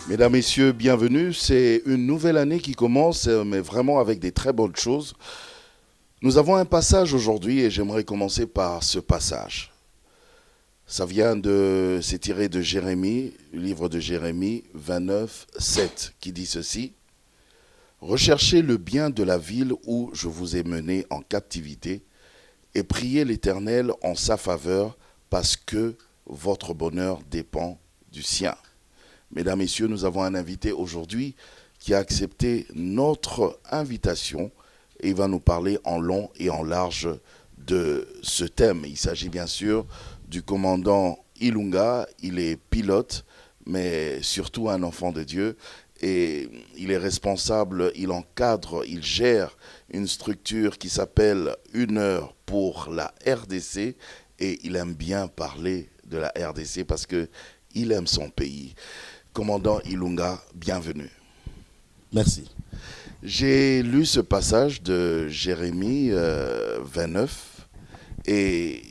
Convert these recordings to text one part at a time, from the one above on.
Mesdames, Messieurs, bienvenue. C'est une nouvelle année qui commence, mais vraiment avec des très bonnes choses. Nous avons un passage aujourd'hui et j'aimerais commencer par ce passage. C'est tiré de Jérémie, le livre de Jérémie 29, 7, qui dit ceci. Recherchez le bien de la ville où je vous ai mené en captivité et priez l'Éternel en sa faveur parce que votre bonheur dépend du sien. Mesdames, Messieurs, nous avons un invité aujourd'hui qui a accepté notre invitation et il va nous parler en long et en large de ce thème. Il s'agit bien sûr du commandant Ilunga. Il est pilote, mais surtout un enfant de Dieu. Et il est responsable, il encadre, il gère une structure qui s'appelle Une heure pour la RDC. Et il aime bien parler de la RDC parce qu'il aime son pays. Commandant Ilunga, bienvenue. Merci. J'ai lu ce passage de Jérémie 29 et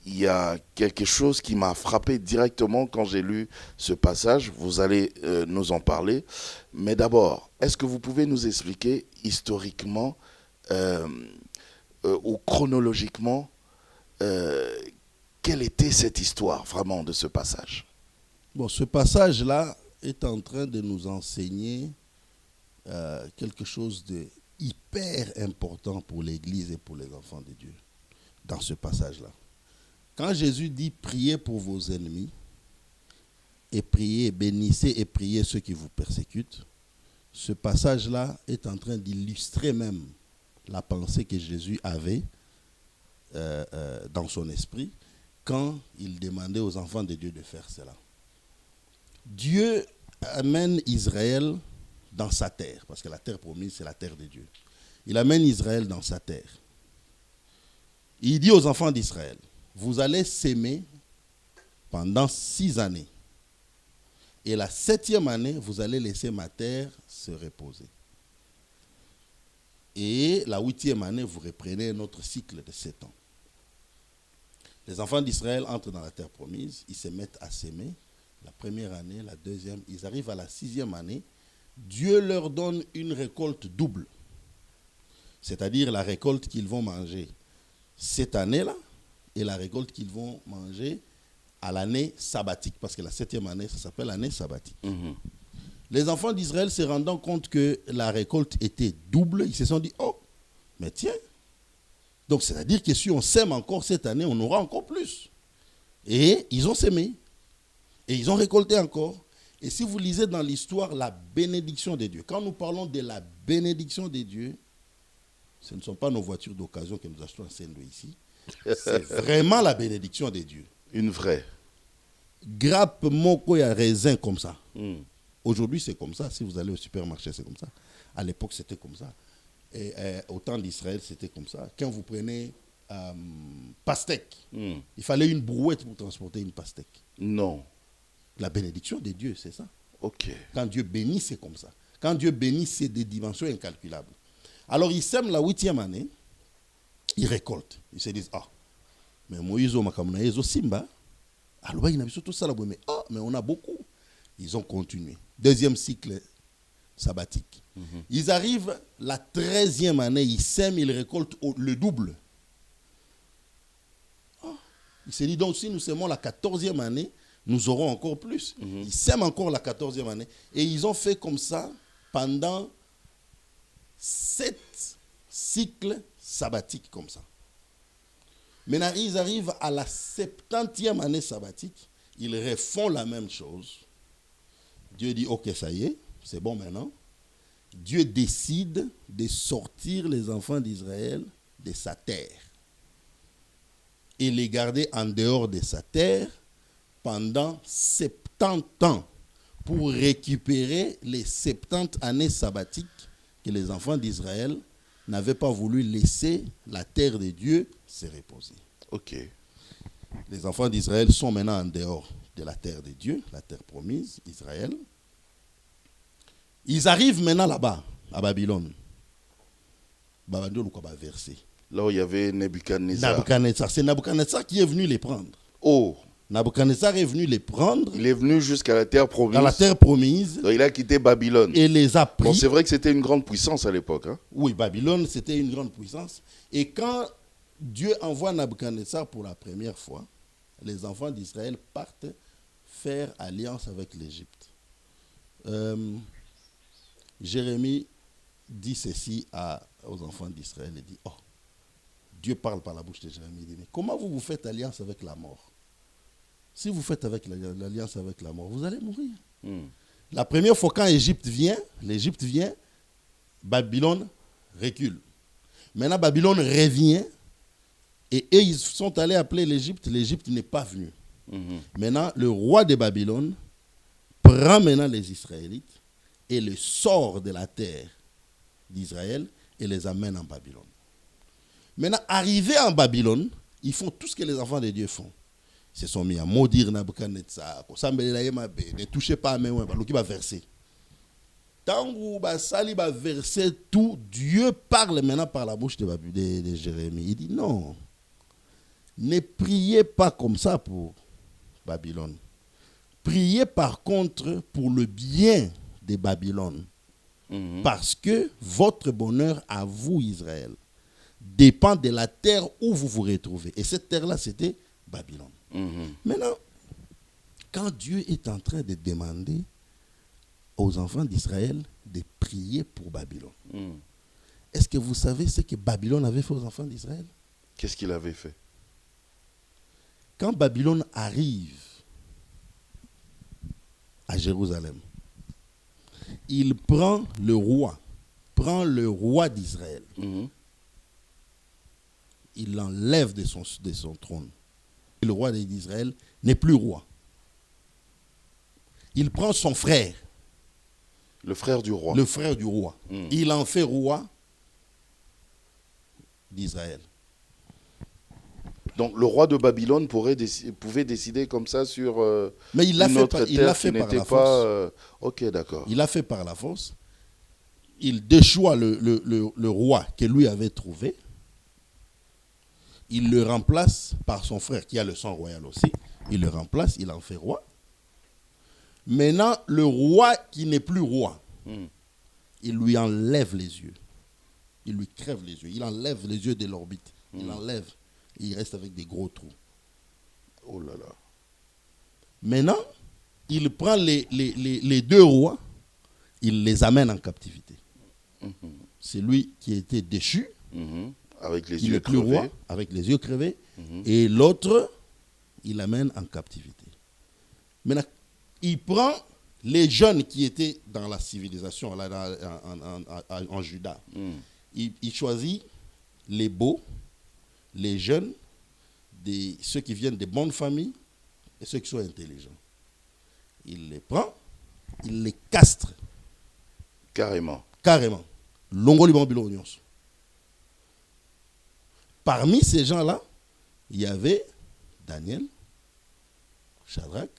il y a quelque chose qui m'a frappé directement quand j'ai lu ce passage. Vous allez nous en parler. Mais d'abord, est-ce que vous pouvez nous expliquer historiquement ou chronologiquement quelle était cette histoire vraiment de ce passage? Bon, ce passage-là est en train de nous enseigner quelque chose de hyper important pour l'Église et pour les enfants de Dieu dans ce passage-là. Quand Jésus dit priez pour vos ennemis et priez, bénissez et priez ceux qui vous persécutent, ce passage-là est en train d'illustrer même la pensée que Jésus avait dans son esprit quand il demandait aux enfants de Dieu de faire cela. Dieu amène Israël dans sa terre, parce que la terre promise, c'est la terre de Dieu. Il amène Israël dans sa terre. Il dit aux enfants d'Israël, vous allez s'aimer pendant 6 années. Et la 7e année, vous allez laisser ma terre se reposer. Et la 8e année, vous reprenez un autre cycle de 7 ans. Les enfants d'Israël entrent dans la terre promise, ils se mettent à s'aimer. La première année, la deuxième, ils arrivent à la 6e année. Dieu leur donne une récolte double. C'est-à-dire la récolte qu'ils vont manger cette année-là et la récolte qu'ils vont manger à l'année sabbatique. Parce que la 7e année, ça s'appelle l'année sabbatique. Les enfants d'Israël se rendant compte que la récolte était double, ils se sont dit, oh, mais tiens. Donc c'est-à-dire que si on sème encore cette année, on aura encore plus. Et ils ont sémé. Et ils ont récolté encore. Et si vous lisez dans l'histoire la bénédiction de Dieu, quand nous parlons de la bénédiction de Dieu, ce ne sont pas nos voitures d'occasion que nous achetons à Saint-Louis ici. C'est vraiment la bénédiction de Dieu. Une vraie. Grappe moko ya raisin comme ça. Aujourd'hui, c'est comme ça. Si vous allez au supermarché, c'est comme ça. À l'époque, c'était comme ça. Et au temps d'Israël, c'était comme ça. Quand vous prenez pastèque, il fallait une brouette pour transporter une pastèque. Non. La bénédiction de Dieu, c'est ça. Ok. Quand Dieu bénit, c'est comme ça. Quand Dieu bénit, c'est des dimensions incalculables. Alors, ils sèment la 8e année, ils récoltent. Ils se disent, ah, mais Moïse, Simba, alors il a tout ça, mais on a beaucoup. Ils ont continué. 2e cycle sabbatique. Ils arrivent la 13e année, ils sèment, ils récoltent le double. Il se dit donc, si nous sèmons la 14e année, nous aurons encore plus. Ils sèment encore la 14e année. Et ils ont fait comme ça pendant 7 cycles sabbatiques comme ça. Maintenant, ils arrivent à la 70e année sabbatique. Ils refont la même chose. Dieu dit, ok, ça y est, c'est bon maintenant. Dieu décide de sortir les enfants d'Israël de sa terre et les garder en dehors de sa terre pendant 70 ans pour récupérer les 70 années sabbatiques que les enfants d'Israël n'avaient pas voulu laisser la terre de Dieu se reposer. Ok. Les enfants d'Israël sont maintenant en dehors de la terre de Dieu, la terre promise, Israël. Ils arrivent maintenant là-bas, à Babylone. Là où il y avait Nebuchadnezzar. C'est Nebuchadnezzar qui est venu les prendre. Oh. Nabuchodonosor est venu les prendre Il est venu jusqu'à la terre promise. dans la terre promise Donc, il a quitté Babylone. et les a pris. Bon, c'est vrai que c'était une grande puissance à l'époque. Hein. Oui, Babylone, c'était une grande puissance. Et quand Dieu envoie Nabuchodonosor pour la première fois, les enfants d'Israël partent faire alliance avec l'Égypte. Jérémie dit ceci aux enfants d'Israël. Il dit, oh, Dieu parle par la bouche de Jérémie. Il dit, mais comment vous faites alliance avec la mort? Si vous faites l'alliance avec la mort, vous allez mourir. La première fois quand l'Égypte vient, Babylone recule. Maintenant, Babylone revient et eux, ils sont allés appeler l'Égypte. L'Égypte n'est pas venue. Maintenant, le roi de Babylone prend maintenant les Israélites et les sort de la terre d'Israël et les amène en Babylone. Maintenant, arrivés en Babylone, ils font tout ce que les enfants de Dieu font. Ils se sont mis à maudire Nabuchodonosor. Ne touchez pas à mes mains, qui va verser. Tant que Sali va verser tout, Dieu parle maintenant par la bouche de Jérémie. Il dit non, ne priez pas comme ça pour Babylone. Priez par contre pour le bien de Babylone. Parce que votre bonheur à vous, Israël, dépend de la terre où vous vous retrouvez. Et cette terre-là, c'était Babylone. Maintenant, quand Dieu est en train de demander aux enfants d'Israël de prier pour Babylone, est-ce que vous savez ce que Babylone avait fait aux enfants d'Israël? Qu'est-ce qu'il avait fait? Quand Babylone arrive à Jérusalem, il prend le roi d'Israël. Il l'enlève de son trône. Et le roi d'Israël n'est plus roi. Il prend son frère. Le frère du roi. Le frère du roi. Il en fait roi d'Israël. Donc le roi de Babylone pouvait décider comme ça sur mais il l'a une autre terre qui n'était pas... Ok, d'accord. Il l'a fait par la force. Il déchoit le roi que lui avait trouvé. Il le remplace par son frère qui a le sang royal aussi. Il le remplace, il en fait roi. Maintenant, le roi qui n'est plus roi, il lui enlève les yeux. Il lui crève les yeux. Il enlève les yeux de l'orbite. Il enlève. Et il reste avec des gros trous. Oh là là. Maintenant, il prend les deux rois, il les amène en captivité. C'est lui qui a été déchu. Avec les il yeux n'est plus crevés. roi, avec les yeux crevés. Et l'autre, il l'amène en captivité. Maintenant, il prend les jeunes qui étaient dans la civilisation là, en Juda. Il choisit les beaux, les jeunes, ceux qui viennent de bonnes familles et ceux qui sont intelligents. Il les prend, il les castre. Carrément. Carrément. Longo Babyloniens. Parmi ces gens-là, il y avait Daniel, Shadrach,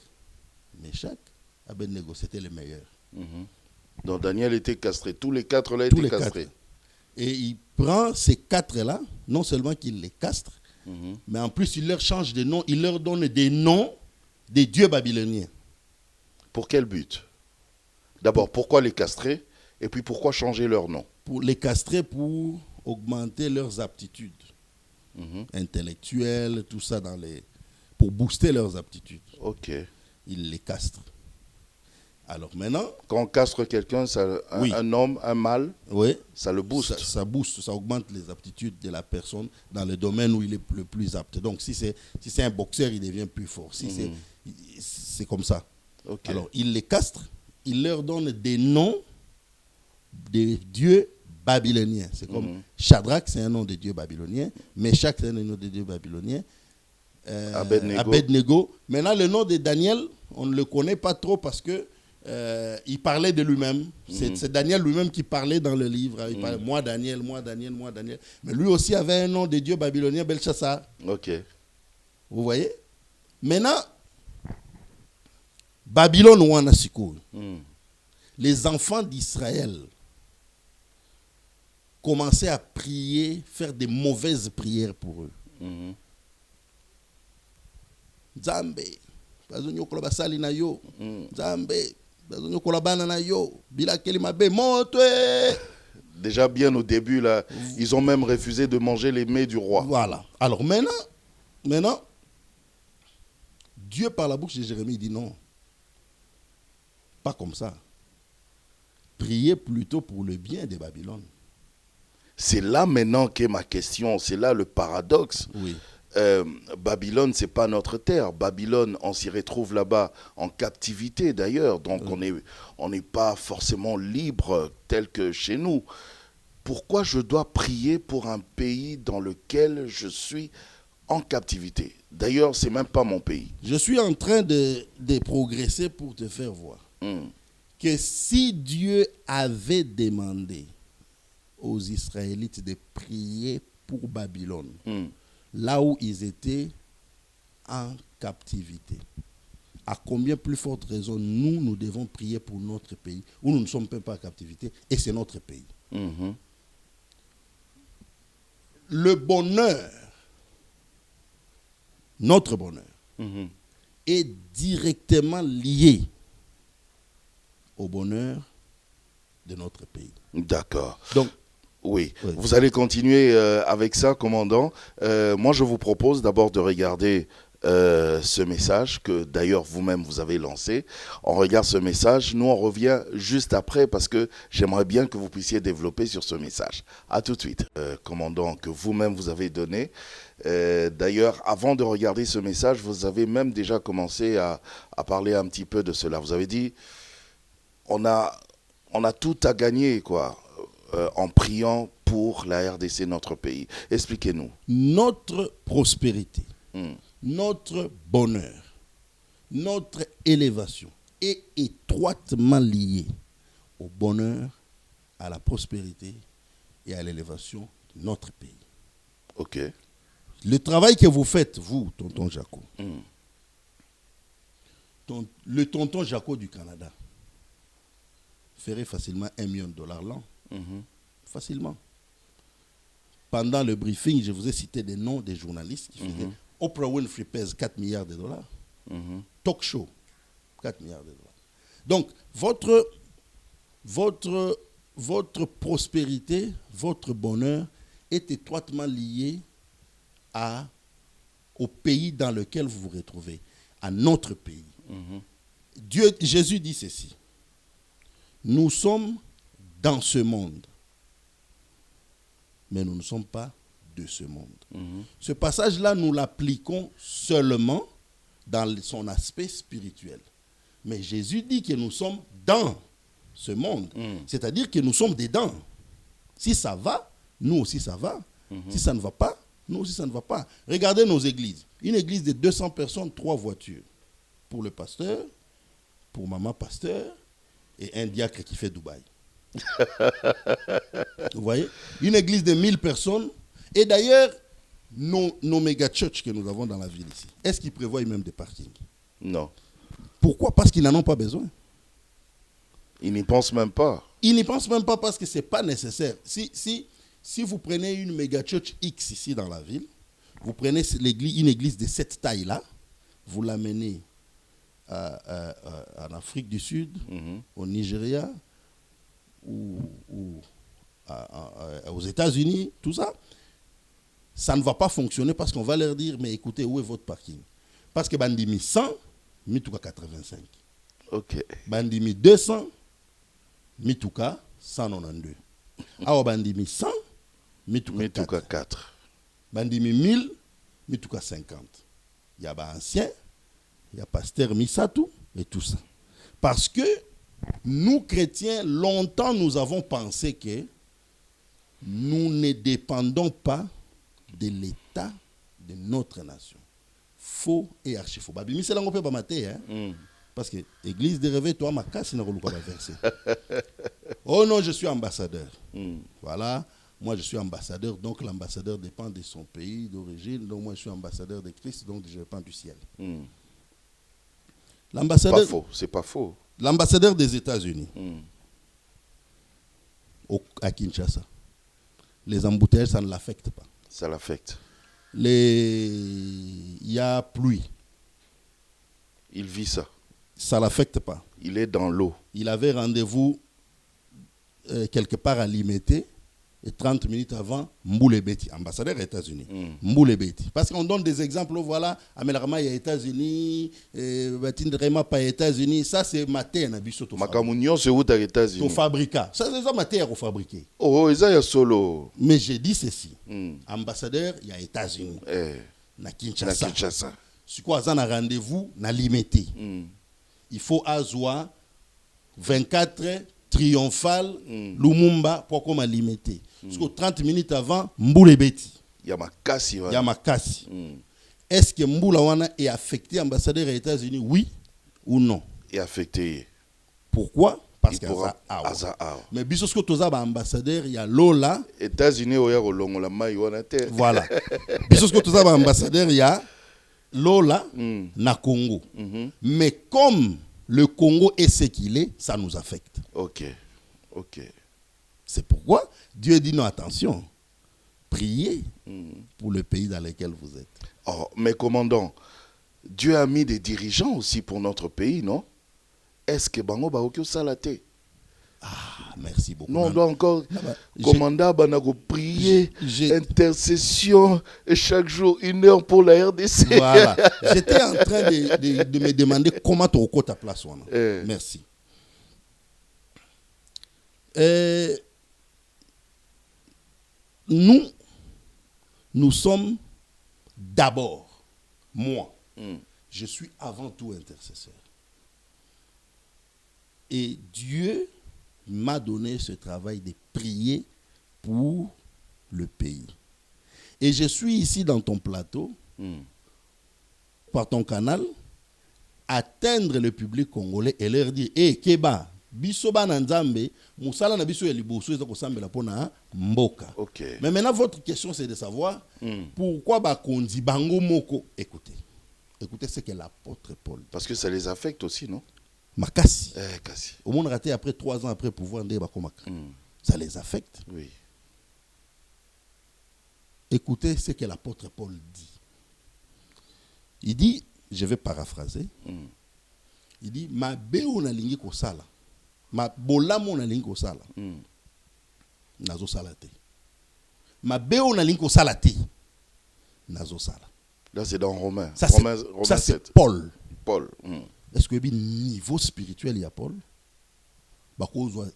Meshach, Abednego. C'était les meilleurs. Donc Daniel était castré. Tous les quatre là étaient castrés. 4. Et il prend ces 4-là, non seulement qu'il les castre, mais en plus il leur change de nom, il leur donne des noms des dieux babyloniens. Pour quel but? D'abord, pourquoi les castrer? Et puis pourquoi changer leur nom? Pour les castrer, pour augmenter leurs aptitudes intellectuelles, tout ça, pour booster leurs aptitudes. Ok. Il les castre. Alors maintenant... Quand on castre quelqu'un, un homme, un mâle, ça le booste. Ça booste, ça augmente les aptitudes de la personne dans le domaine où il est le plus apte. Donc si c'est un boxeur, il devient plus fort. Si c'est comme ça. Okay. Alors il les castre, il leur donne des noms des dieux babyloniens. C'est comme Shadrach, c'est un nom de dieu babylonien. Meshach, c'est un nom de dieu babylonien. Abednego. Maintenant, le nom de Daniel, on ne le connaît pas trop parce que il parlait de lui-même. C'est Daniel lui-même qui parlait dans le livre. Il parlait, moi Daniel, moi Daniel, moi Daniel. Mais lui aussi avait un nom de dieu babylonien, Belshazzar. Ok. Vous voyez? Maintenant, Babylone ou Anasiko, les enfants d'Israël commençaient à prier, faire des mauvaises prières pour eux. Nzambe bazonyokola basali na yo Nzambe bazonyokola bana na yo bilakeli mabe moto. Déjà bien au début là, ils ont même refusé de manger les mets du roi. Voilà. Alors maintenant Dieu par la bouche de Jérémie dit non. Pas comme ça. Priez plutôt pour le bien de Babylone. C'est là maintenant qu'est ma question, c'est là le paradoxe. Oui. Babylone, c'est pas notre terre. Babylone, on s'y retrouve là-bas en captivité d'ailleurs. Donc on n'est pas forcément libre tel que chez nous. Pourquoi je dois prier pour un pays dans lequel je suis en captivité? D'ailleurs, c'est même pas mon pays. Je suis en train de progresser pour te faire voir que si Dieu avait demandé aux Israélites de prier pour Babylone, là où ils étaient en captivité, à combien plus forte raison nous devons prier pour notre pays, où nous ne sommes même pas en captivité, et c'est notre pays. Le bonheur, notre bonheur, est directement lié au bonheur de notre pays. D'accord. Donc, oui, vous allez continuer avec ça, commandant. Moi, je vous propose d'abord de regarder ce message que d'ailleurs vous-même vous avez lancé. On regarde ce message, nous on revient juste après parce que j'aimerais bien que vous puissiez développer sur ce message. À tout de suite. Commandant, que vous-même vous avez donné. D'ailleurs, avant de regarder ce message, vous avez même déjà commencé à parler un petit peu de cela. Vous avez dit, on a tout à gagner, quoi. En priant pour la RDC, notre pays. Expliquez-nous. Notre prospérité, notre bonheur, notre élévation est étroitement liée au bonheur, à la prospérité et à l'élévation de notre pays. Ok. Le travail que vous faites, vous, tonton Jaco, le tonton Jaco du Canada ferait facilement $1 million l'an. Facilement. Pendant le briefing, je vous ai cité des noms des journalistes qui faisaient. Oprah Winfrey pèse $4 milliards. Talk show, $4 milliards. Donc, votre prospérité, votre bonheur est étroitement lié au pays dans lequel vous vous retrouvez, à notre pays. Jésus dit ceci. Nous sommes dans ce monde, mais nous ne sommes pas de ce monde. Ce passage-là, nous l'appliquons seulement dans son aspect spirituel. Mais Jésus dit que nous sommes dans ce monde. C'est-à-dire que nous sommes dedans. Si ça va, nous aussi ça va. Si ça ne va pas, nous aussi ça ne va pas. Regardez nos églises. Une église de 200 personnes, 3 voitures. Pour le pasteur, pour maman pasteur, et un diacre qui fait Dubaï. Vous voyez? Une église de 1000 personnes. Et d'ailleurs, nos méga churches que nous avons dans la ville ici, est-ce qu'ils prévoient même des parkings? Non. Pourquoi? Parce qu'ils n'en ont pas besoin. Ils n'y pensent même pas. Ils n'y pensent même pas parce que ce n'est pas nécessaire. Si vous prenez une méga church X ici dans la ville, vous prenez une église de cette taille-là, vous l'amenez en Afrique du Sud, au Nigeria, ou aux États-Unis, tout ça, ça ne va pas fonctionner parce qu'on va leur dire, mais écoutez, où est votre parking? Parce que bandimi 100, mitouka 85. Ok. Bandimi 200, mitouka 192. Alors bandimi 100, mitouka 4. Bandimi 1000, mitouka 50. Il y a ancien, il y a pasteur Misatou et tout ça. Parce que nous, chrétiens, longtemps, nous avons pensé que nous ne dépendons pas de l'état de notre nation. Faux et archi-faux. Babimi, c'est là qu'on peut pas mater. Parce que l'église de réveil, toi, ma casse, n'a pas versé. Oh non, je suis ambassadeur. Voilà. Moi, je suis ambassadeur. Donc, l'ambassadeur dépend de son pays d'origine. Donc, moi, je suis ambassadeur de Christ. Donc, je dépends du ciel. L'ambassadeur. Pas faux. C'est pas faux. L'ambassadeur des États-Unis à Kinshasa, les embouteillages, ça ne l'affecte pas. Ça l'affecte. Il y a pluie. Il vit ça. Ça ne l'affecte pas. Il est dans l'eau. Il avait rendez-vous quelque part à Limete, et 30 minutes avant, Mboule Beti, ambassadeur des États-Unis. Mboule Beti. Parce qu'on donne des exemples, voilà, Amelrama, il y a États-Unis, Batindrema, pas États-Unis. Ça, c'est matin, Nabiso. Makamounion, c'est où aux États-Unis? Au fabricat. Ça, c'est ça, matin, au fabriqué. Oh, ça, il y a solo. Mais j'ai dit ceci. Ambassadeur, il y a États-Unis. Na Kinshasa. Na Kinshasa. C'est quoi, ça, un rendez-vous, na Limete. Il faut azwa 24 triomphal Lumumba pour comme limité. Parce que 30 minutes avant Mboule Beti. Yamakasi. Yamakasi. Est-ce que Mboula wana est affecté ambassadeur des États-Unis, oui ou non? Est affecté. Pourquoi? Parce que mais biso ce que toza ba ambassadeur il y a Lola États-Unis oya kolongo la mai wana te. Voilà. Biso ce que toza ba ambassadeur il y a Lola na Congo. Mais comme le Congo est ce qu'il est, ça nous affecte. Ok. C'est pourquoi Dieu dit non, attention, priez pour le pays dans lequel vous êtes. Oh, mais commandant, Dieu a mis des dirigeants aussi pour notre pays, non? Est-ce que Bango Baokyo Salate? Ah, merci beaucoup. Non, on doit encore, commandant, Banago prier, intercession, et chaque jour 1 heure pour la RDC. Voilà. J'étais en train de me demander comment tu as ta place. Merci. Nous sommes d'abord, moi, je suis avant tout intercesseur. Et Dieu m'a donné ce travail de prier pour le pays. Et je suis ici dans ton plateau, par ton canal, atteindre le public congolais et leur dire, Keba, bisoba na nzambe, musala na biso ya liboso eza kosambela pona mboka. Okay. Mais maintenant votre question c'est de savoir pourquoi bakonzi bango moko. Écoutez ce que l'apôtre Paul. Parce que ça les affecte aussi, non? Makasi. Kasi. Au monde raté après 3 ans après pouvoir ndé bakomaka. Ça les affecte. Oui. Écoutez ce que l'apôtre Paul dit. Il dit, je vais paraphraser. Il dit ma beo na lingi ko sala. Ma bolamo na lingi ko sala. Nazo salate. Ma beo na lingi ko salate. Nazo sala. Là c'est dans Romains. Ça Romains c'est 7. Paul. Est-ce que niveau spirituel il y a Paul? Bakozwa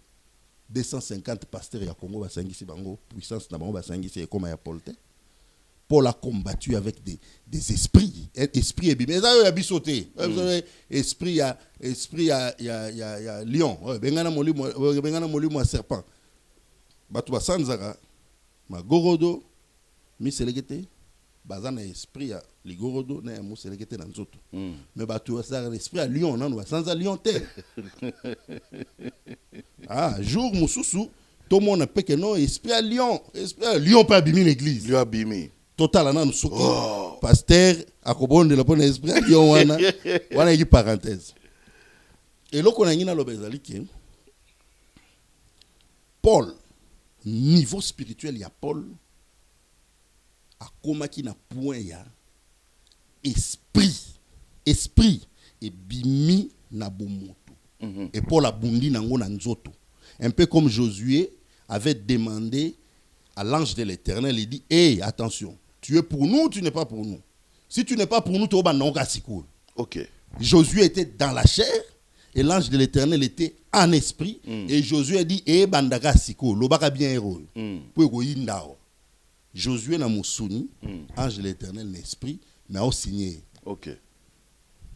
250 pasteurs ya Congo basangisi bango puissance na bango basangisi comme ya Paul te. Paul a combattu avec des esprits. Esprit et Bible. Mais ça, il y a bisoté. Esprit, il y a lion. Bengana molimo serpent. Batu basanzara. Ma gorodo. Mi selegete. Bazana esprit ya ligorodo na ya muselegete na nzoto. Mais batu basara esprit à lion. Nanu basanza lion te. Ah, jour mususu. Tout le monde a peke non. Esprit à lion. Esprit à lion pas abîmer l'église. Lui abîmé. Total anan souki pasteur akobonde la pona esprit yo wana ki parenthèse et loko na ngina lobezali ke Paul niveau spirituel ya Paul akomaki na point ya esprit et bimi na bomoto et Paul abundi nango na nzoto un peu comme Josué avait demandé à l'ange de l'Éternel, il dit, hey, attention, tu es pour nous ou tu n'es pas pour nous? Si tu n'es pas pour nous, tu vas non kasiko. Ok. Josué était dans la chair et l'ange de l'Éternel était en esprit. Et Josué a dit, hey, bandaka siko, l'obaka bien héros. Pour yindao. Josué n'a moussouni, ange de l'Éternel l'esprit, mais a signé. Ok.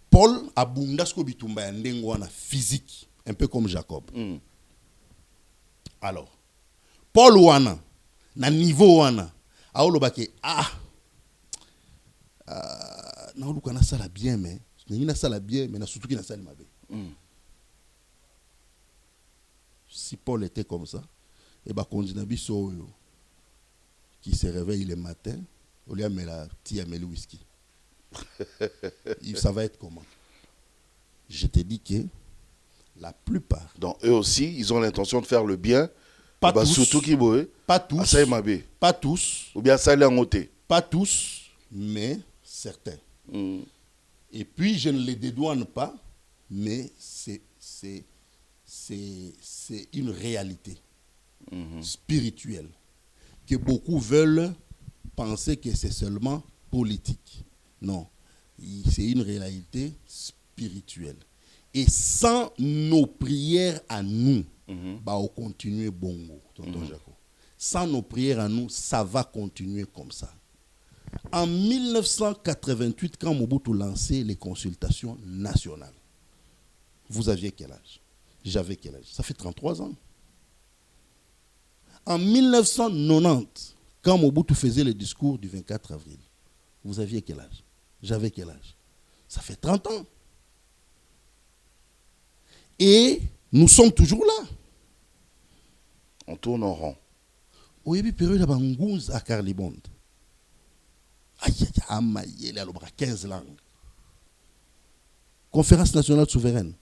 Paul a bundasko bitumba ndengwana physique, un peu comme Jacob. Alors, Paul wana na niveau wana aoloba ke na oluka na sala bien mais na sala bien mais na surtout ki na sala mabe. Si Paul était comme ça et ba konjina biso oyo qui se réveille le matin au lieu mela tia meli whisky. Ça va être comment? Je te dis que la plupart, donc eux aussi ils ont l'intention de faire le bien. Pas tous. Surtout qui boit. Pas tous. Pas tous. Ou bien ça en côté. Pas tous, mais certains. Et puis, je ne les dédouane pas, mais c'est une réalité spirituelle que beaucoup veulent penser que c'est seulement politique. Non, c'est une réalité spirituelle. Et sans nos prières à nous, bah, on continue bongo, tonton Jaco. Sans nos prières à nous, ça va continuer comme ça. En 1988, quand Mobutu lançait les consultations nationales, vous aviez quel âge? J'avais quel âge? Ça fait 33 ans. En 1990, quand Mobutu faisait le discours du 24 avril, vous aviez quel âge? J'avais quel âge? Ça fait 30 ans. Et nous sommes toujours là. On tourne en rond. Au début, période de Bangouz à Carlibonde. Aïe, il y a 15 langues. Conférence nationale souveraine.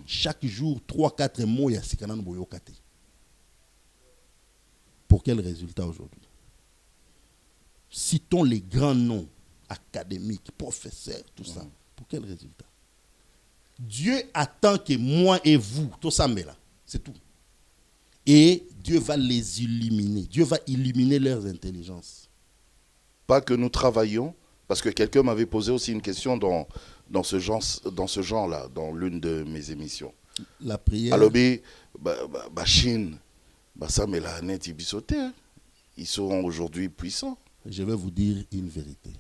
Chaque jour, 3-4 mots, il y a Sikanan Boyokate. Pour quel résultat aujourd'hui? Citons les grands noms académiques, professeurs, tout ça. Pour quel résultat? Dieu attend que moi et vous, tout ça, mais là, c'est tout. Et Dieu va les illuminer. Dieu va illuminer leurs intelligences. Pas que nous travaillions, parce que quelqu'un m'avait posé aussi une question dans ce genre-là, dans l'une de mes émissions. La prière. Alobi, Chine, ça mais la net ils sont aujourd'hui puissants. Je vais vous dire une vérité.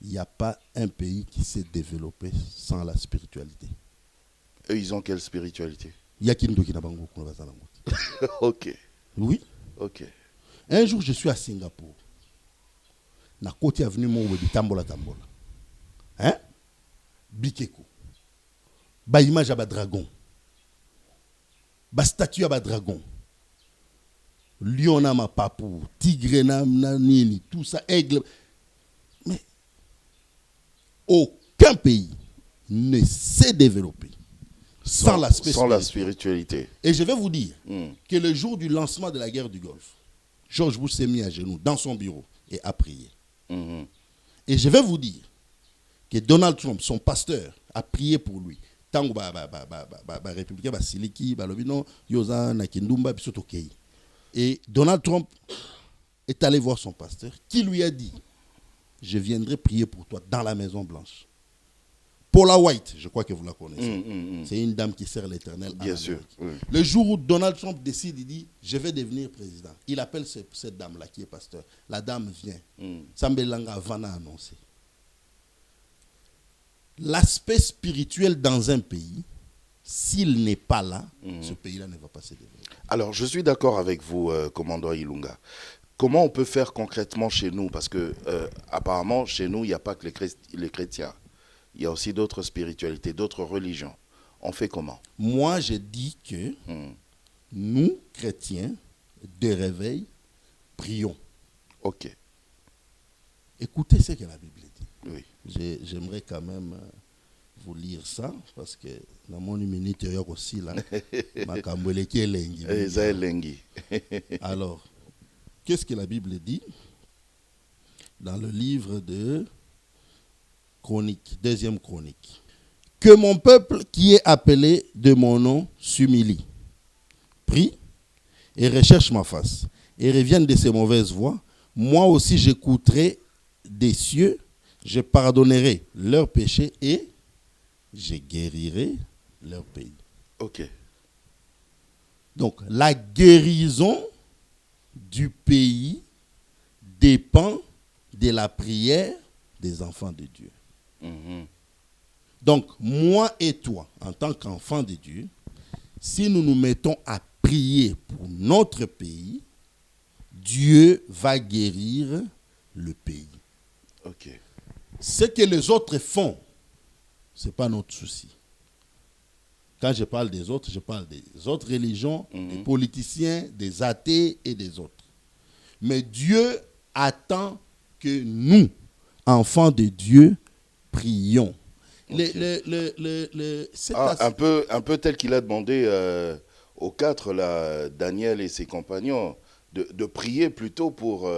Il n'y a pas un pays qui s'est développé sans la spiritualité. Eux, ils ont quelle spiritualité? Il y a qui n'a pas Ok. Oui. Ok. Un jour, je suis à Singapour. Na côté avenue Mouwebi, Tambola. Hein? Bikeko. Ba image à ba dragon. Ba statue à ba dragon. Lion à ma papou. Tigre na nini. Tout ça, aigle. Mais aucun pays ne s'est développé sans la spiritualité. Et je vais vous dire que le jour du lancement de la guerre du Golfe, George Bush s'est mis à genoux dans son bureau et a prié. Et je vais vous dire que Donald Trump, son pasteur, a prié pour lui. Tango républicain Basiliki, Balobino, Yosa Nakindumba, Bisotokei. Et Donald Trump est allé voir son pasteur qui lui a dit: je viendrai prier pour toi dans la Maison Blanche. Paula White, je crois que vous la connaissez. C'est une dame qui sert l'Éternel. Bien sûr. Oui. Le jour où Donald Trump décide, il dit: je vais devenir président. Il appelle cette dame-là qui est pasteur. La dame vient. Sambelanga Vana a annoncé. L'aspect spirituel dans un pays, s'il n'est pas là, ce pays-là ne va pas se développer. Alors, je suis d'accord avec vous, commandant Ilunga. Comment on peut faire concrètement chez nous? Parce que, apparemment, chez nous, il n'y a pas que les chrétiens. Il y a aussi d'autres spiritualités, d'autres religions. On fait comment? Moi, je dis que nous, chrétiens, de réveil, prions. Ok. Écoutez ce que la Bible dit. Oui. J'aimerais quand même vous lire ça, parce que dans mon minute, il y a aussi là. Alors, qu'est-ce que la Bible dit? Dans le livre de Chronique, deuxième Chronique. Que mon peuple qui est appelé de mon nom s'humilie, prie et recherche ma face, et revienne de ses mauvaises voies. Moi aussi j'écouterai des cieux, je pardonnerai leurs péchés et je guérirai leur pays. Ok. Donc la guérison du pays dépend de la prière des enfants de Dieu. Donc, moi et toi, en tant qu'enfants de Dieu, si nous nous mettons à prier pour notre pays, Dieu va guérir le pays. Ok. Ce que les autres font, ce n'est pas notre souci. Quand je parle des autres, je parle des autres religions, des politiciens, des athées et des autres. Mais Dieu attend que nous, enfants de Dieu, prions. Okay. Un peu tel qu'il a demandé aux 4, là, Daniel et ses compagnons, de prier plutôt pour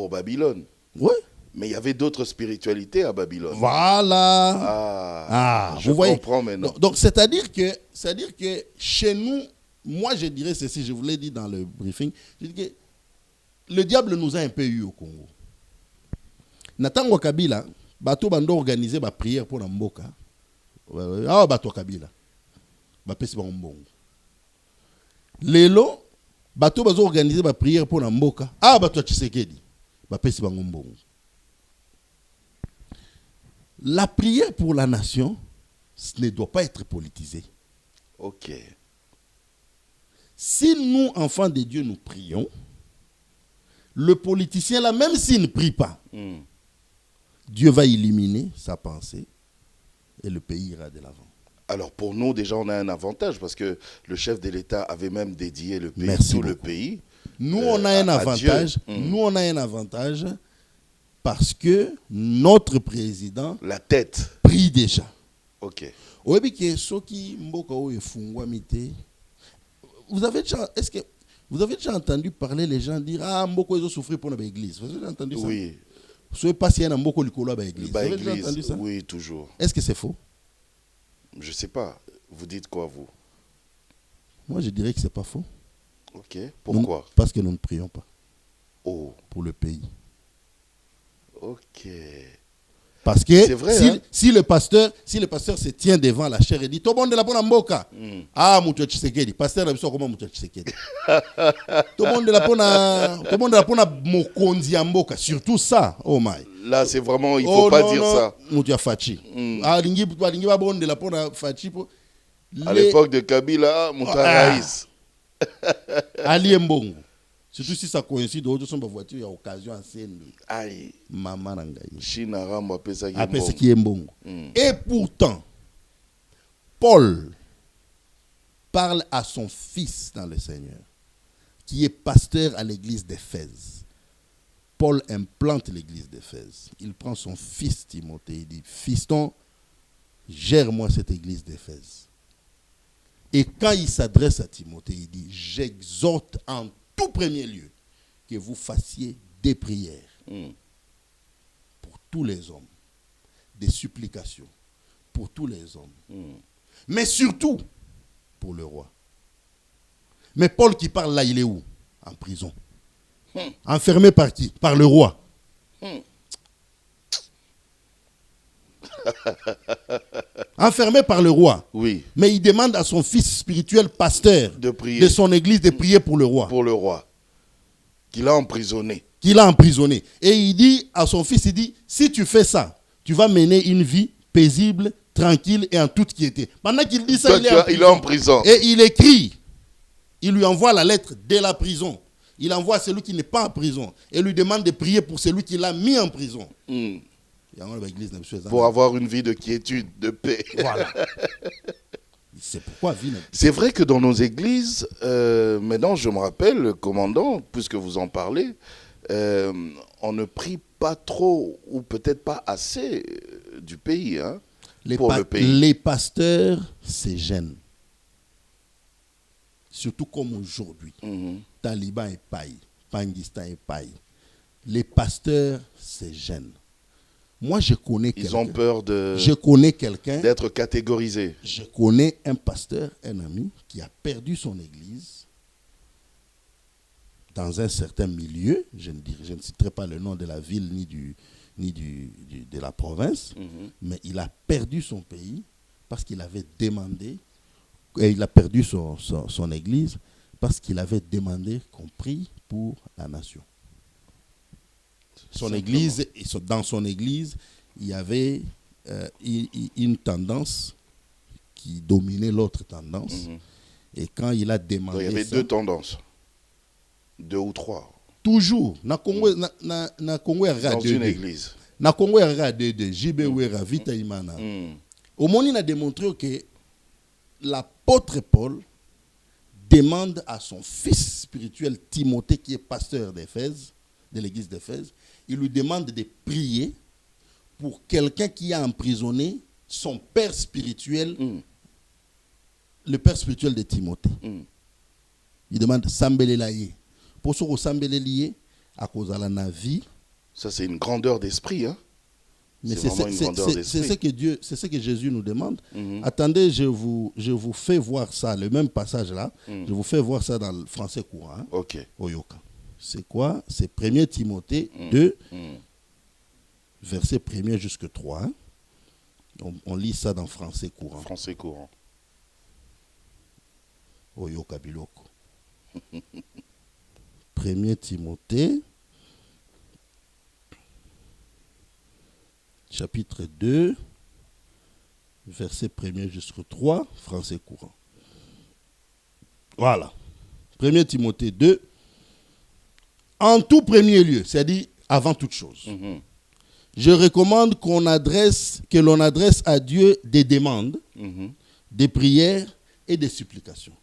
Babylone. Oui. Mais il y avait d'autres spiritualités à Babylone. Voilà. Je vous voyez. comprends maintenant. Donc, c'est-à-dire que chez nous, moi, je dirais ceci, je vous l'ai dit dans le briefing, je dis que le diable nous a un peu eu au Congo. Natango Kabila, bato bando organiser ba prière pour Namboka. Bato Kabila. Ba pesi ba mbongo. Lelo, bato bazo organiser ba prière pour Namboka. Bato Tshisekedi. Ba pesi ba mbongo. La prière pour la nation, ce ne doit pas être politisé. Ok. Si nous, enfants de Dieu, nous prions, le politicien là, même s'il ne prie pas, Dieu va éliminer sa pensée et le pays ira de l'avant. Alors pour nous, déjà, on a un avantage parce que le chef de l'État avait même dédié le pays, le pays. Nous, on a un avantage. Nous, on a un avantage parce que notre président, la tête, prie déjà. Ok. Vous avez déjà entendu parler les gens dire Mboko ils ont souffert pour l'église. Vous avez entendu ça? Oui. Vous savez pas s'il y a un Mboko Likolo à l'église. Vous avez déjà entendu ça? Oui, toujours. Est-ce que c'est faux? Je ne sais pas. Vous dites quoi, vous? Moi, je dirais que c'est pas faux. Ok. Pourquoi? Parce que nous ne prions pas. Pour le pays. Ok. Parce que c'est vrai, si le pasteur se tient devant la chair et dit tout le monde est là pour Namboka. Moutou Tshisekedi, pasteur a comment Moutou Tshisekedi. Tout le monde est là pour Mokonzi Mboka, surtout ça. Oh my. Là c'est vraiment il faut pas dire ça. Moutou Fachi. Lingi ba bonde là pour Fachi pour à l'époque de Kabila, Moutou Raïs. Ali Mbongo. Surtout si ça coïncide, d'autres sont voiture, il y a occasion à scène. Aïe. Maman Nangaï. China Ramba Pesa qui est bon. Et pourtant, Paul parle à son fils dans le Seigneur, qui est pasteur à l'église d'Éphèse. Paul implante l'église d'Éphèse. Il prend son fils Timothée, il dit, fiston, gère-moi cette église d'Éphèse. Et quand il s'adresse à Timothée, il dit, j'exhorte en tout premier lieu que vous fassiez des prières pour tous les hommes, des supplications pour tous les hommes, mais surtout pour le roi. Mais Paul qui parle là, il est où? En prison. Enfermé par qui? Par le roi. Enfermé par le roi. Oui. Mais il demande à son fils spirituel pasteur de son église de prier pour le roi. Pour le roi. Qu'il a emprisonné. Et il dit à son fils, il dit, si tu fais ça, tu vas mener une vie paisible, tranquille et en toute quiété. Pendant qu'il dit ça, il est en prison. Et il écrit. Il lui envoie la lettre de la prison. Il envoie celui qui n'est pas en prison. Et lui demande de prier pour celui qui l'a mis en prison. Pour avoir une vie de quiétude, de paix. Voilà. C'est pourquoi c'est vrai que dans nos églises, maintenant je me rappelle, commandant, puisque vous en parlez, on ne prie pas trop, ou peut-être pas assez du pays, pour le pays. Les pasteurs se gênent. Surtout comme aujourd'hui. Taliban et paille, Pangistan et paille. Les pasteurs se gênent. Moi, je connais quelqu'un. Ils ont peur d'être catégorisés. Je connais un pasteur, un ami, qui a perdu son église dans un certain milieu. Je ne citerai pas le nom de la ville ni de la province, mais il a perdu son pays parce qu'il avait demandé, et il a perdu son église parce qu'il avait demandé qu'on prie pour la nation. Dans son église, il y avait une tendance qui dominait l'autre tendance. Et quand il a demandé donc, il y avait deux tendances. 2 ou 3. Toujours. Dans une église. Na Congo, il y a deux. JB Wera, Vita Imana. Au moment où il a démontré que l'apôtre Paul demande à son fils spirituel Timothée, qui est pasteur d'Éphèse, de l'église d'Éphèse, il lui demande de prier pour quelqu'un qui a emprisonné son père spirituel, le père spirituel de Timothée. Il demande Sambele Laye. Pour ce que Sambele lié, à cause de la vie, Ça, c'est une grandeur d'esprit. Hein? Mais c'est vraiment une grandeur d'esprit. c'est ce que Jésus nous demande. Attendez, je vous fais voir ça, le même passage là. Je vous fais voir ça dans le français courant. Hein, Ok. Oyoka. C'est quoi? C'est 1 Timothée 2, verset 1er jusqu'à 3. Hein. On lit ça dans français courant. Français courant. Oyoka biloko. 1 Timothée, chapitre 2, verset 1er jusqu'au 3, français courant. Voilà. 1 Timothée 2. En tout premier lieu, c'est-à-dire avant toute chose, je recommande que l'on adresse à Dieu des demandes, des prières et des supplications.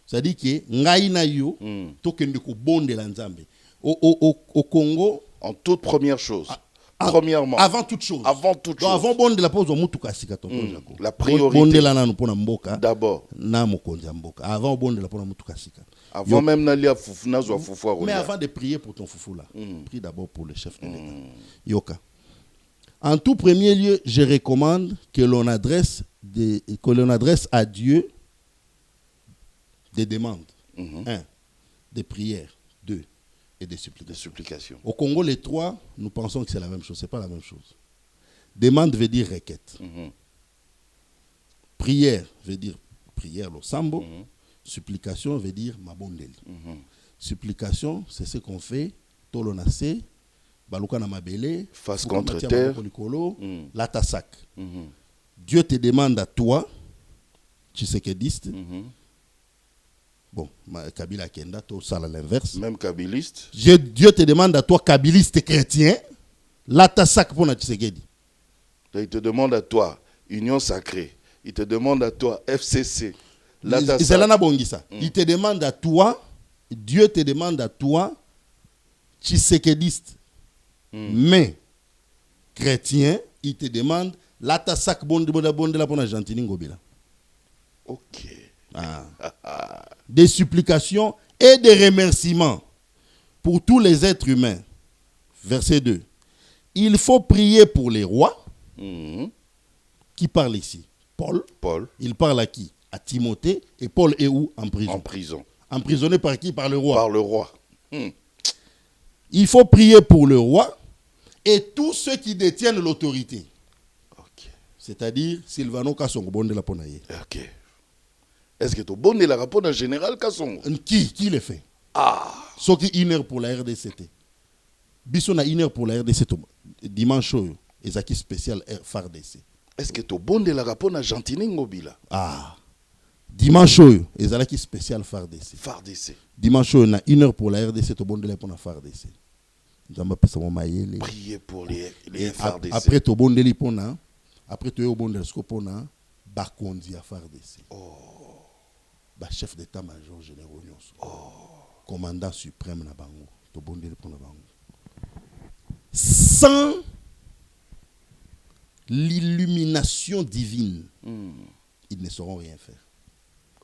C'est-à-dire que ngai na yo tokende ko bondela nzambe. Au Congo, en toute première chose. Premièrement. Avant toute chose. Avant toute chose. Avant bondela pose mutuka sika tonton jako. La priorité. Bondela nanu pona mboka. D'abord. Na mokonzi mboka. Avant bondela pona mutuka sika. Avant même d'aller à foufou, mais avant de prier pour ton foufou là, prie d'abord pour le chef de l'État. Yoka. En tout premier lieu, je recommande que l'on adresse à Dieu des demandes. 1. Des prières. 2. Et des supplications. Au Congo, les 3, nous pensons que c'est la même chose. Ce n'est pas la même chose. Demande veut dire requête. Prière veut dire prière, le sambo. Supplication veut dire mabondeli. Supplication, c'est ce qu'on fait. Tolonase, baluka na mabele, face contre terre, latasak. Dieu te demande à toi, tshisekediste. Bon, Kabila Kenda, tout ça à l'inverse. Même kabiliste. Dieu te demande à toi, kabiliste chrétien, latasak pour na Tshisekedi. Il te demande à toi, Union Sacrée. Il te demande à toi, FCC. Il te demande à toi, Dieu te demande à toi, tshisekediste, mais chrétien, il te demande l'atasak bonde la pour Argentine ngobila. Ok. Des supplications et des remerciements pour tous les êtres humains. Verset 2. Il faut prier pour les rois. Qui parle ici? Paul. Il parle à qui? À Timothée. Et Paul est où? En prison. En prison. Emprisonné par qui? Par le roi. Par le roi. Il faut prier pour le roi et tous ceux qui détiennent l'autorité. Okay. C'est-à-dire Sylvano Kassongo bonde la ponaye. Ok. Est-ce que tu bonde la rapport en général Kassongo? Qui le fait? Sauf qui 1 heure pour la RDCT. Bisson a 1 heure pour la RDC. Dimanche, ils ont spécial FARDC. Est-ce que tu bonde la rapport en Argentine ngobila? Dimanche, ils ont spécial FARDC. Dimanche, on a 1 heure pour la RDC, tu bonde la pour la FARDC. Prier pour les FARDC. Après, tu bonde la pour la. Après, tu bonde la pour la. Bakondi à FARDC. Chef d'état-major général. Commandant suprême na bango. Tu bonde la pour la bango. Sans l'illumination divine, ils ne sauront rien faire.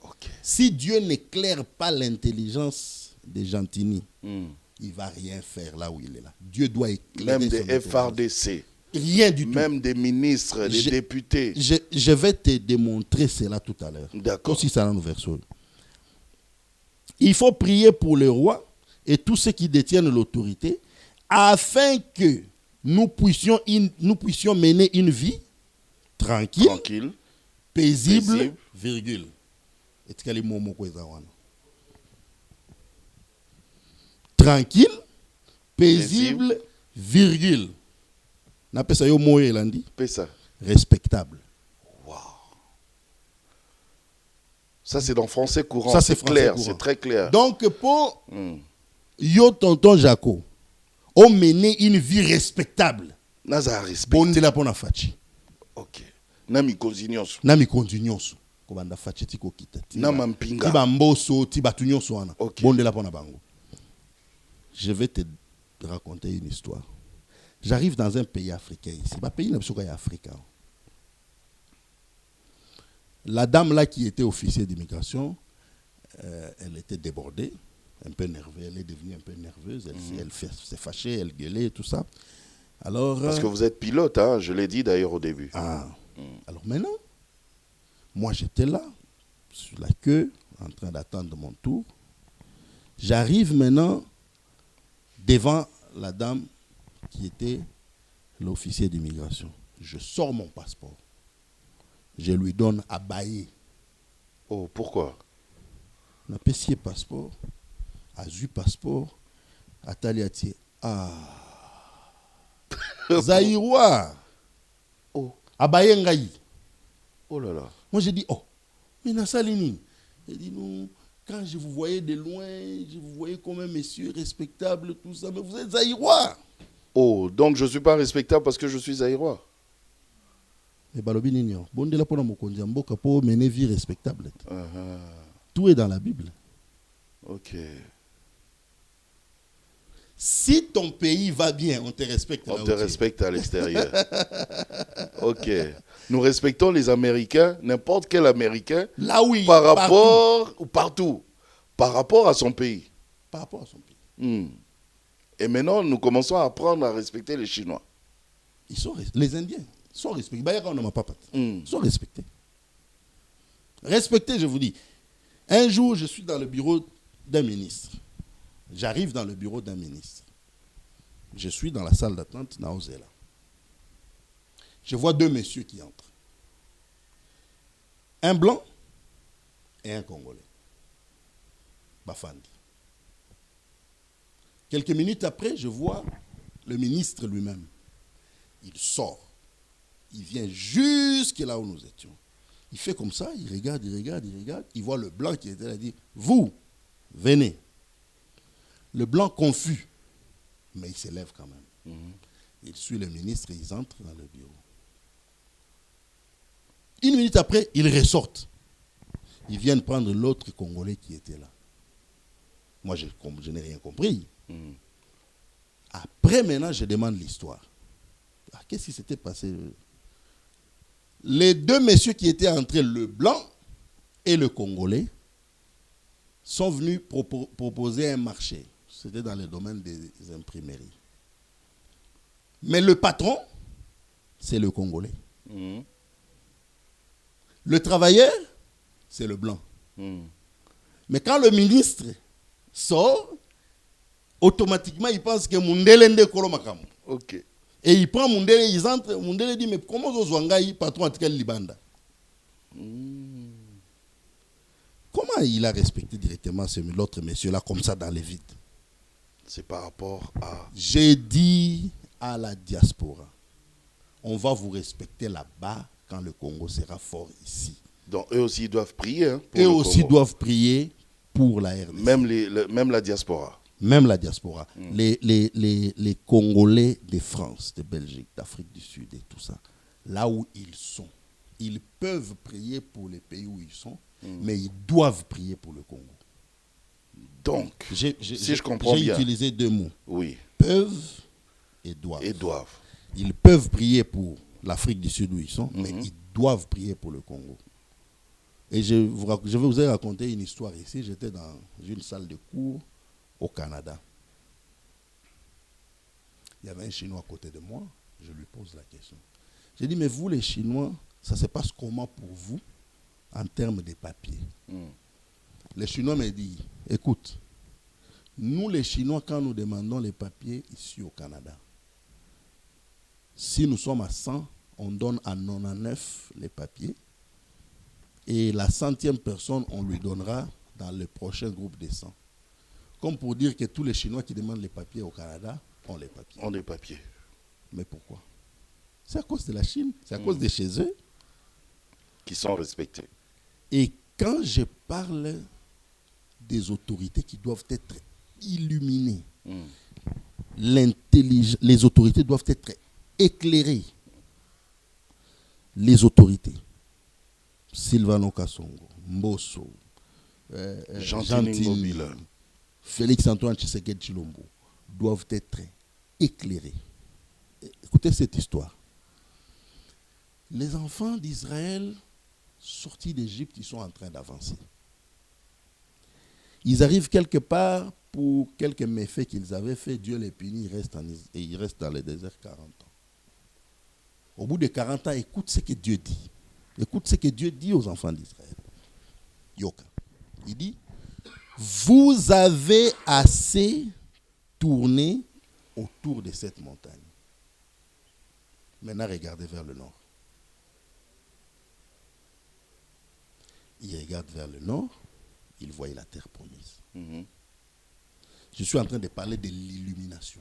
Okay. Si Dieu n'éclaire pas l'intelligence des Gentini, il ne va rien faire là où il est là. Dieu doit éclairer. Même des FARDC. Rien du tout. Même des ministres, des députés. Je vais te démontrer cela tout à l'heure. D'accord. Aussi ça dans nos versets. Il faut prier pour le roi et tous ceux qui détiennent l'autorité afin que nous puissions mener une vie tranquille. Paisible, virgule. Tranquille, paisible, virgule. N'appelle ça yo moye landi. Respectable. Wow. Ça c'est dans français courant. Ça c'est clair, c'est très clair. Donc pour yo tonton Jaco, on menait une vie respectable. Naza respect. Bonde la pona fachi. Ok. Nami konzinyoso. Kobanda fachi tiko kita. Nama mpinga. Tiba mboso, tiba tunyonso wana. Bonde la pona bango. Je vais te raconter une histoire. J'arrive dans un pays africain ici. Le pays n'est pas africain. La dame là qui était officier d'immigration, elle était débordée. un peu nerveuse, elle est devenue un peu nerveuse, elle s'est fâchée, elle gueulait, tout ça. Alors, Parce que vous êtes pilote, hein, je l'ai dit d'ailleurs au début. Alors maintenant, moi j'étais là, sur la queue, en train d'attendre mon tour. J'arrive maintenant devant la dame qui était l'officier d'immigration. Je sors mon passeport. Je lui donne à bailler. Oh, pourquoi? On a payé passeport, a eu passeport, a taliati. Zaïrois. Oh. A baillé ngaï. Oh là là. Moi j'ai dit, oh, mais Nassalini. Il dit, non, quand je vous voyais de loin, je vous voyais comme un monsieur respectable, tout ça, mais vous êtes Zaïrois. Oh, donc je ne suis pas respectable parce que je suis zaïrois. Mais balobi nini, bon de la pona mokonzi mboka po mener vie respectable. Tout est dans la Bible. Ok. Si ton pays va bien, on te respecte. On te respecte à l'extérieur. Ok. Nous respectons les Américains, n'importe quel Américain, là où il par rapport, ou partout, par rapport à son pays. Par rapport à son pays. Et maintenant, nous commençons à apprendre à respecter les Chinois. Ils sont les Indiens sont respectés. Ils sont respectés. Respectés, je vous dis. Un jour, je suis dans le bureau d'un ministre. J'arrive dans le bureau d'un ministre. Je suis dans la salle d'attente, Naozela. Je vois deux messieurs qui entrent. Un blanc et un Congolais. Bafandi. Quelques minutes après, je vois le ministre lui-même. Il sort. Il vient jusque là où nous étions. Il fait comme ça, il regarde. Il voit le blanc qui était là, il dit, vous, venez. Le blanc confus, mais il s'élève quand même. Il suit le ministre et ils entrent dans le bureau. Une minute après, ils ressortent. Ils viennent prendre l'autre Congolais qui était là. Moi, je n'ai rien compris. Après, maintenant, je demande l'histoire. Qu'est-ce qui s'était passé? Les deux messieurs qui étaient entrés, le blanc et le Congolais, sont venus proposer un marché. C'était dans le domaine des imprimeries. Mais le patron, c'est le Congolais. Le travailleur, c'est le blanc. Mais quand le ministre sort, automatiquement, il pense que Mundele nde kolo makamu. Ok. Et il prend Mundele, ils entrent. Mundele dit, mais comment Zozwangai, patron Atikel Libanda? Comment il a respecté directement l'autre monsieur-là comme ça dans les vides? C'est par rapport à... J'ai dit à la diaspora, on va vous respecter là-bas quand le Congo sera fort ici. Donc eux aussi doivent prier. Hein, eux aussi doivent prier pour la RDC. Même la diaspora. Même la diaspora. Les Congolais de France, de Belgique, d'Afrique du Sud et tout ça, là où ils sont, ils peuvent prier pour les pays où ils sont, mais ils doivent prier pour le Congo. Donc, si je comprends bien. J'ai utilisé deux mots. Oui. Peuvent et doivent. Et doivent. Ils peuvent prier pour l'Afrique du Sud où ils sont, mais ils doivent prier pour le Congo. Et je vous ai raconté une histoire ici. J'étais dans une salle de cours au Canada. Il y avait un Chinois à côté de moi. Je lui pose la question. J'ai dit, mais vous les Chinois, ça se passe comment pour vous en termes de papiers? Le Chinois me dit, écoute, nous les Chinois, quand nous demandons les papiers ici au Canada, si nous sommes à 100, on donne à 99 les papiers. Et la 100e personne, on lui donnera dans le prochain groupe des 100. Comme pour dire que tous les Chinois qui demandent les papiers au Canada ont les papiers. Ont les papiers. Mais pourquoi? C'est à cause de la Chine, c'est à cause de chez eux. Qui sont respectés. Et quand je parle des autorités qui doivent être illuminées, les autorités doivent être éclairées. Les autorités, Sylvano Kasongo, Mbosso, Gentini, Félix-Antoine Tshisekedi Tshilombo, doivent être éclairés. Écoutez cette histoire. Les enfants d'Israël sortis d'Égypte, ils sont en train d'avancer. Ils arrivent quelque part pour quelques méfaits qu'ils avaient fait. Dieu les punit, ils restent dans le désert 40 ans. Au bout de 40 ans, écoute ce que Dieu dit. Écoute ce que Dieu dit aux enfants d'Israël. Yoka. Il dit, vous avez assez tourné autour de cette montagne. Maintenant, regardez vers le nord. Il regarde vers le nord, il voyait la terre promise. Mhm. Je suis en train de parler de l'illumination.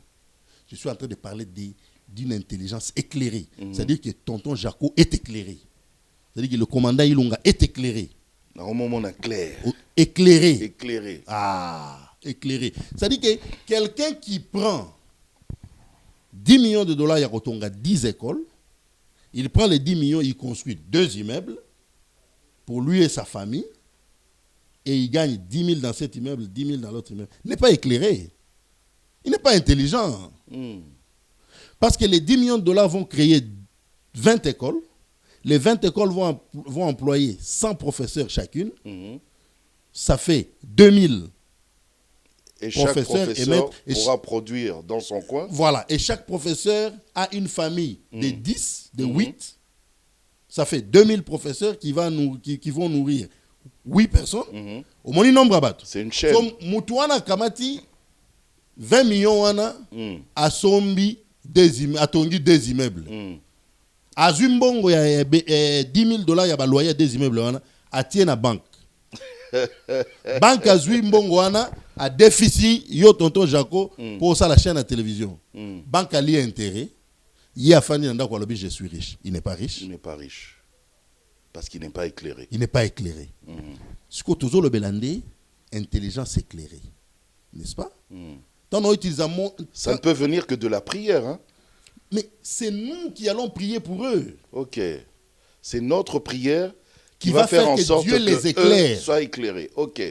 Je suis en train de parler d'une intelligence éclairée. C'est-à-dire que tonton Jaco est éclairé. C'est-à-dire que le commandant Ilunga est éclairé. Au moment on a clair. Éclairé. Éclairé. Ah, éclairé. C'est-à-dire que quelqu'un qui prend 10 millions de dollars, il y a 10 écoles. Il prend les 10 millions, il construit 2 immeubles pour lui et sa famille. Et il gagne 10 000 dans cet immeuble, 10 000 dans l'autre immeuble. Il n'est pas éclairé. Il n'est pas intelligent. Parce que les 10 millions de dollars vont créer 20 écoles. Les 20 écoles vont employer 100 professeurs chacune. Ça fait 2000 et chaque professeurs professeur pourra produire dans son coin. Voilà. Et chaque professeur a une famille de 10, de 8. Ça fait 2000 professeurs qui vont nourrir 8 personnes. Au moins, nombre à battre. C'est une chaîne. Donc, Moutouana Kamati, 20 millions wana, a sombi a tongi 2 immeubles. A Zumbongo, il y a 10 000 dollars, il y a loyer des immeubles wana, a tient la banque. Banque a Zumbongo wana, a déficit, yo tonton Jaco, pour ça la chaîne à télévision. Banque a lié intérêt. Il y a Fanny Nanda qui a dit je suis riche. Il n'est pas riche. Il n'est pas riche. Parce qu'il n'est pas éclairé. Il n'est pas éclairé. Ce que toujours le Bélandé, intelligence éclairée. N'est-ce pas? Ça ne peut venir que de la prière. Hein? Mais c'est nous qui allons prier pour eux. Ok. C'est notre prière qui va faire en sorte Dieu les éclaire. Eux soient éclairés. Ok.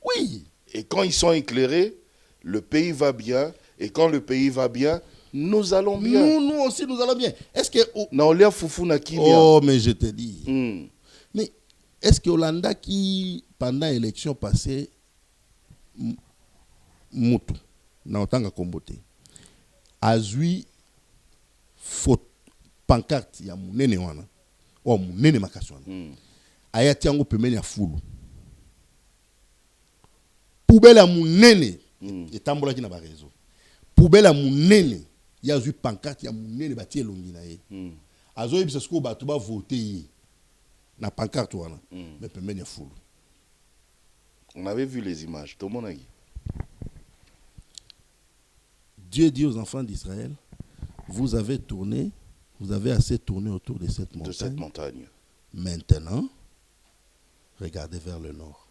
Oui. Et quand ils sont éclairés, le pays va bien. Et quand le pays va bien, nous allons bien. Nous aussi, nous allons bien. Est-ce que... Oh, mais je te dis. Mais est-ce que Hollanda qui, pendant l'élection passée, Moutou, na otanga kombote, a zui pancarte ya munene wana, o munene makasi wana, ayati yango pembeni ya fulu. Poubelle ya munene, etambolaki na ba réseau. Poubelle ya munene, ya zui pancarte ya munene bati elongi na ye. Azo yebisa siko bato ba voter ye na pancarte wana, mais pembeni ya fulu. On avait vu les images, tout le monde a dit. Dieu dit aux enfants d'Israël, vous avez assez tourné autour de cette montagne. Maintenant, regardez vers le nord.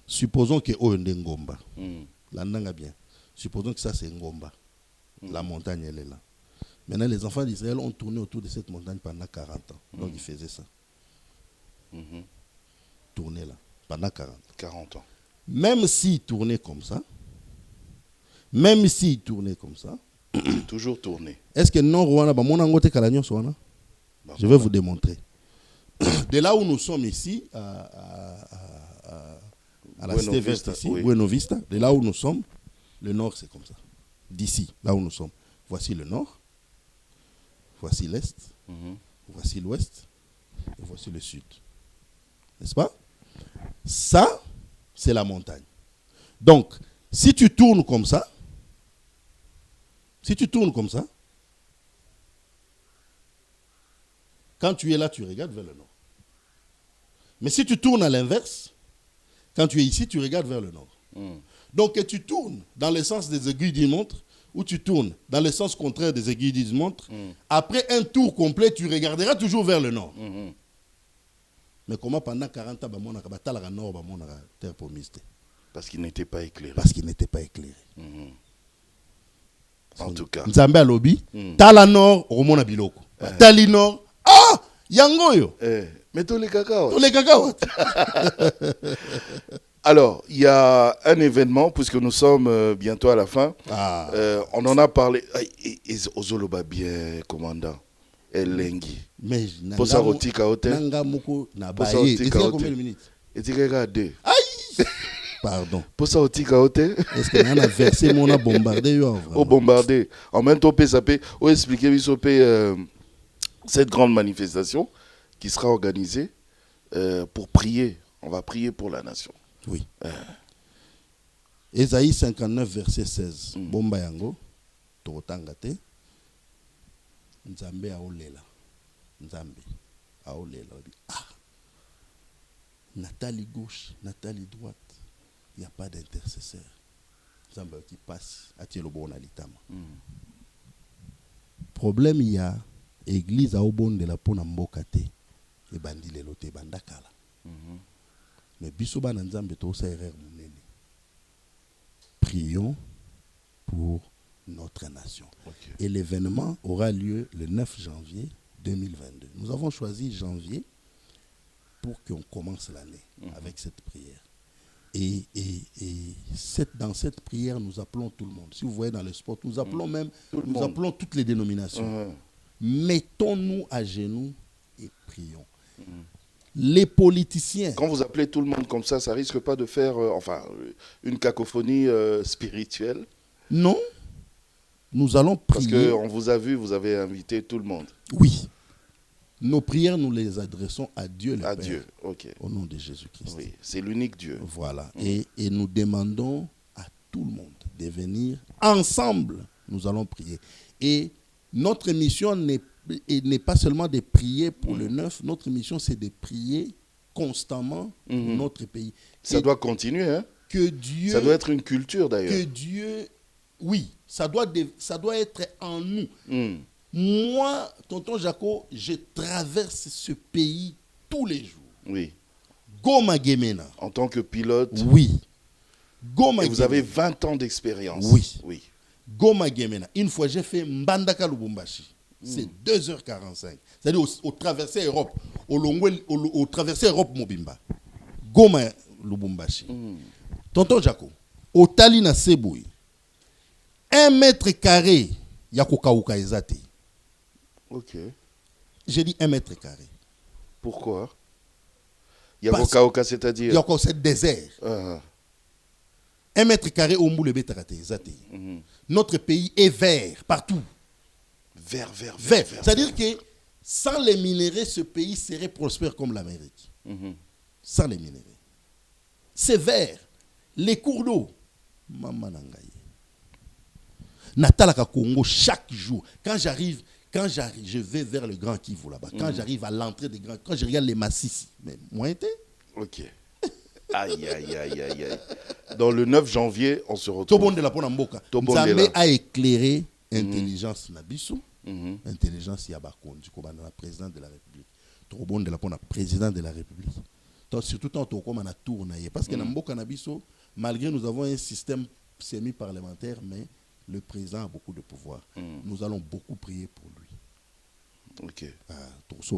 Supposons que Oyonde Ngomba, l'andanga bien. Supposons que ça c'est Ngomba. La montagne elle est là. Maintenant les enfants d'Israël ont tourné autour de cette montagne pendant 40 ans. Donc ils faisaient ça. Tourner là pendant 40 ans. Même s'ils tournaient comme ça, toujours tourner. Est-ce que non Rwanda ba mona ngote kalanyo sona? Je vais vous démontrer. De là où nous sommes ici à la cité verte ici, Bueno Vista, de là où nous sommes, le nord c'est comme ça. D'ici, là où nous sommes, voici le nord, voici l'est, voici l'ouest et voici le sud. N'est-ce pas? Ça, c'est la montagne. Donc, si tu tournes comme ça, quand tu es là, tu regardes vers le nord. Mais si tu tournes à l'inverse, quand tu es ici, tu regardes vers le nord. Donc, que tu tournes dans le sens des aiguilles d'une montre, ou tu tournes dans le sens contraire des aiguilles d'une montre, après un tour complet, tu regarderas toujours vers le nord. Mais comment pendant 40 ans, on a terre promise? Parce qu'il n'était pas éclairé. En tout cas. Nzambe a lobby, tala nord, romona biloko. Tali nord, ah, yangoyo. Mais tous les cacao. Alors, il y a un événement, puisque nous sommes bientôt à la fin. On en a parlé. Ozoloba bien, commandant. Elengi. Mais Posa rotika hotel. Nanga moko na baye. Combien de minutes? Et tu regardes 2. Pardon. Pour ça, au tika hote. Est-ce que nous a versé mon a bombardé Au bombardé. En même temps, ça peut expliquer cette grande manifestation qui sera organisée pour prier. On va prier pour la nation. Oui. Ésaïe 59, verset 16. Bomba yango, totangate. Nzambe aolela. Nzambe aolela. Ah! Nathalie gauche, Nathalie droite. Il n'y a pas d'intercesseur. Nzambe qui passe. Atie le bon alitama. Problème, il y a église à obon de la pona mbokate. Et bandi le lote bandakala. Mais biso ba nzambe to sa erreur munene. Prions pour notre nation. Okay. Et l'événement aura lieu le 9 janvier 2022. Nous avons choisi janvier pour qu'on commence l'année avec cette prière. Et dans cette prière, nous appelons tout le monde. Si vous voyez dans le sport, nous appelons même, nous appelons toutes les dénominations. Mettons-nous à genoux et prions. Les politiciens. Quand vous appelez tout le monde comme ça risque pas de faire une cacophonie spirituelle? Non. Nous allons prier. Parce qu'on vous a vu, vous avez invité tout le monde. Oui. Nos prières, nous les adressons à Dieu le Père. À Dieu, ok. Au nom de Jésus-Christ. Oui, c'est l'unique Dieu. Voilà. Et nous demandons à tout le monde de venir ensemble. Nous allons prier. Et notre mission n'est pas seulement de prier pour le 9. Notre mission, c'est de prier constamment pour notre pays. Ça doit continuer, hein? Que Dieu... Ça doit être une culture, d'ailleurs. Que Dieu... Oui, ça doit être en nous. Moi, tonton Jaco, je traverse ce pays tous les jours. Oui. Goma Gemena. En tant que pilote. Oui. Goma Et vous avez 20 ans d'expérience. Oui. Goma Gemena. Une fois, j'ai fait Mbandaka Lubumbashi. C'est 2h45. C'est-à-dire au traversée Europe. Au traversée Europe Mobimba. Goma Lubumbashi. Tonton Jaco, au Talina Seboui. 1 mètre carré, Yakokauka Ezate. Ok. J'ai dit 1 mètre carré. Pourquoi? Yakokauka, c'est-à-dire? Yakokauka, c'est désert. 1 mètre carré au Mboule Betarate Ezate. Notre pays est vert partout. Vert. C'est-à-dire que sans les minéraux, ce pays serait prospère comme l'Amérique. Sans les minéraux. C'est vert. Les cours d'eau. Maman Nangaye. Natalaka Congo chaque jour. Quand je vais vers le Grand Kivu là-bas. Quand j'arrive à l'entrée des grands, quand je regarde les massifs, mais moi été. Ok. Aïe. Dans le 9 janvier, on se retrouve. Tobon de la Ponamboka. Nzambe a éclairé intelligence Nabiso. Intelligence Yabakondi, comme la présidente de la République. Tobon de la Pona, président de la République. Donc, surtout tant qu'on a tourné. Parce que Namboka Nabiso, malgré nous avons un système semi-parlementaire, mais le président a beaucoup de pouvoir. Nous allons beaucoup prier pour lui. Ok.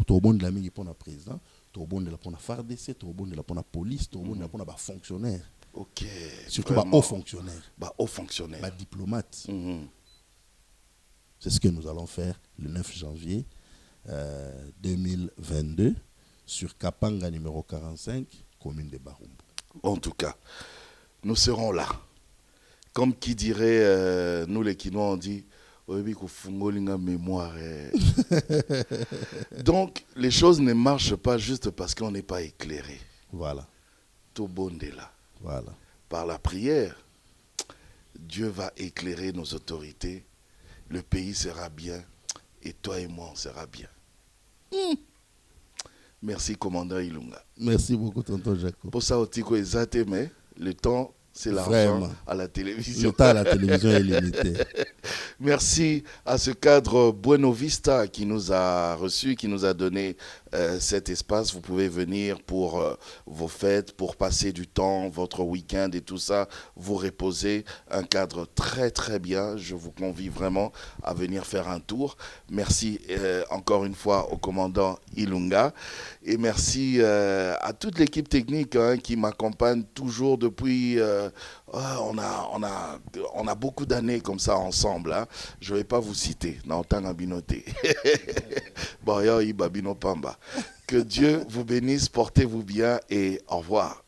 Tobon de la Mingi pour le président, Tobon de la pour la FARDC, Tobon de la pour la police, Tobon de la pour la fonctionnaire. Ok. Surtout haut fonctionnaire. Haut fonctionnaire. Diplomate. C'est ce que nous allons faire le 9 janvier 2022 sur Kapanga numéro 45, commune de Barumbu. En tout cas, nous serons là. Comme qui dirait, nous les Kinois, on dit, mémoire. Donc, les choses ne marchent pas juste parce qu'on n'est pas éclairé. Voilà. Tout bon est là. Voilà. Par la prière, Dieu va éclairer nos autorités. Le pays sera bien. Et toi et moi, on sera bien. Merci, commandant Ilunga. Merci beaucoup, tonton Jacob. Pour ça, Otiko est zaté, mais le temps, c'est l'argent à la télévision. Le temps à la télévision est limité. Merci à ce cadre Bueno Vista qui nous a reçus, qui nous a donné cet espace. Vous pouvez venir pour vos fêtes, pour passer du temps, votre week-end et tout ça, vous reposer. Un cadre très très bien. Je vous convie vraiment à venir faire un tour. Merci encore une fois au commandant Ilunga. Et merci à toute l'équipe technique qui m'accompagne toujours depuis... on a beaucoup d'années comme ça ensemble. Je ne vais pas vous citer. Babino Pamba. Que Dieu vous bénisse, portez-vous bien et au revoir.